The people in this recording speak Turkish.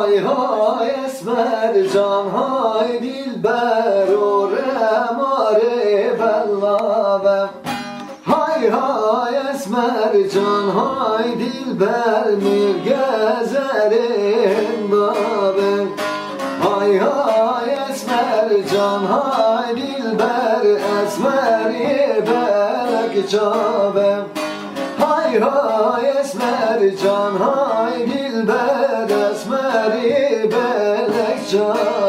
Hay hay esmer can hay dilber ore mare bellave. Hay hay esmer can hay dilber mir gezerim babe. Hay hay esmer can hay dilber esmeri belek çabe. Hay hay esmer can hay dilber esmeri belek çabe.